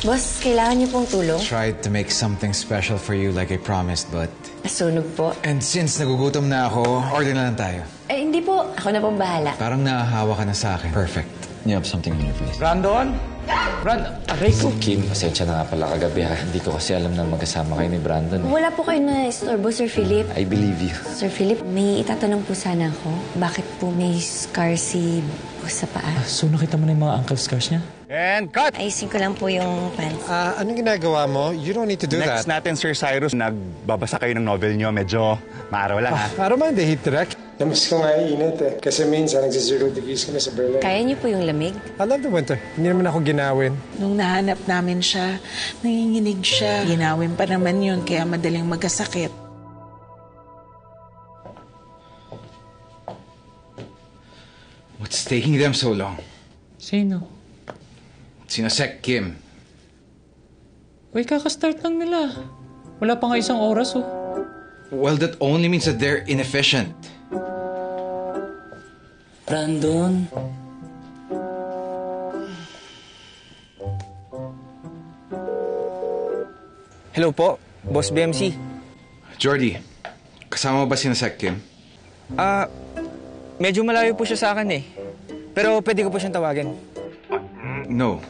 Boss, kailangan niyo pong tulong? Tried to make something special for you like I promised, but... Nasunog po. And since nagugutom na ako, order na lang tayo. Eh, hindi po. Ako na pong bahala. Parang nahahawa ka na sa akin. Perfect. You have something on your face. Brandon? Aray ko. Kim, pasensya na nga pala kagabi ha. Hindi ko kasi alam na magkasama kayo ni Brandon. Wala po kayo na istorbo, Sir Philip. I believe you. Sir Philip, may itatanong po sana ako. Bakit po may scar si boss sa paa? So nakita mo na yung mga ankle scars niya? And cut! Ayusin ko lang po yung pants. Anong ginagawa mo? You don't need to do Next that. natin, Sir Cyrus, nagbabasa kayo ng novel nyo. Medyo maaraw lang, ha? Araw man, the heat direct. Namiss ko nga init eh. Kasi minsan nagsi-0 degrees kami sa Berlin. Kaya niyo po yung lamig? I love the winter. Hindi naman ako ginawin. Nung nahanap namin siya, nanginginig siya. Ginawin pa naman yun, kaya madaling magkasakit. What's taking them so long? Sino? Sinosek Kim. Uy, kakastart lang nila. Wala pa nga isang oras, oh. Well, that only means that they're inefficient. Brandon? Hello po, Boss BMC. Jordy, kasama mo ba sinosek Kim? Medyo malayo po siya sa akin eh. Pero pwede ko po siyang tawagin. No.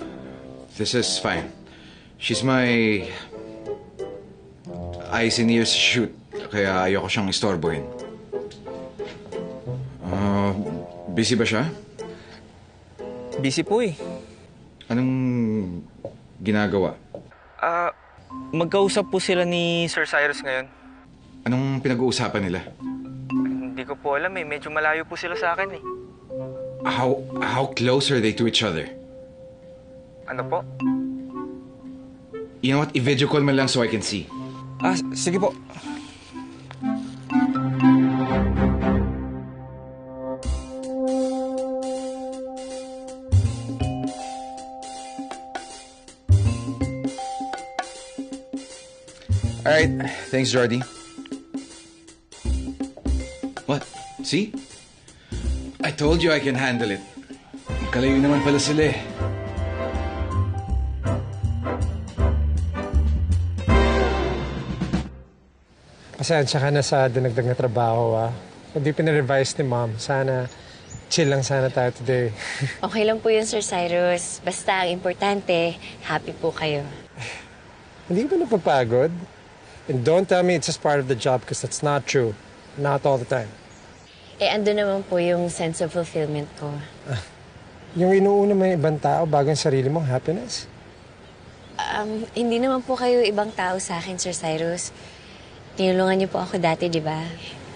This is fine. She's my eyes and ears shoot. Kaya ayoko siyang istorbohin. Busy ba siya? Busy po eh. Anong ginagawa? Magkausap po sila ni Sir Cyrus ngayon. Anong pinag-uusapan nila? Hindi ko po alam eh. Medyo malayo po sila sa akin eh. How close are they to each other? Ano po? You know what? I-video call mo lang so I can see. Sige po. Alright. Thanks, Jordy. What? See? I told you I can handle it. Kalayo naman pala sila eh. Pasensya ka na sa dinagdag na trabaho, ah. Hindi pinarevise ni Mom. Sana chill lang sana tayo today. Okay lang po yun, Sir Cyrus. Basta ang importante, happy po kayo. Hindi ka ba napapagod? And don't tell me it's just part of the job because that's not true. Not all the time. Eh, ando naman po yung sense of fulfillment ko. Yung inuuna mo yung ibang tao bago ang sarili mong happiness? Hindi naman po kayo ibang tao sa akin, Sir Cyrus. Tinulungan niyo po ako dati, di ba?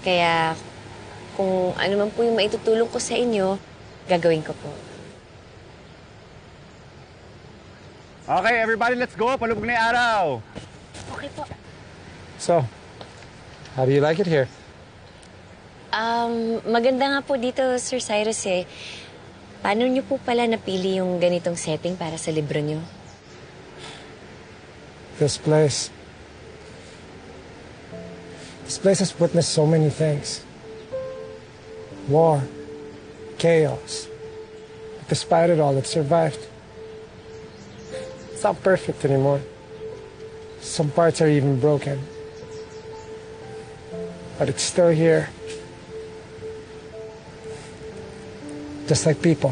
Kaya kung ano man po yung maitutulong ko sa inyo, gagawin ko po. Okay, everybody, let's go. Palubog na yung araw. Okay po. So, how do you like it here? Maganda nga po dito, Sir Cyrus eh. Paano niyo po pala napili yung ganitong setting para sa libro niyo? This place has witnessed so many things. War, chaos. But despite it all, it survived. It's not perfect anymore. Some parts are even broken. But it's still here. Just like people.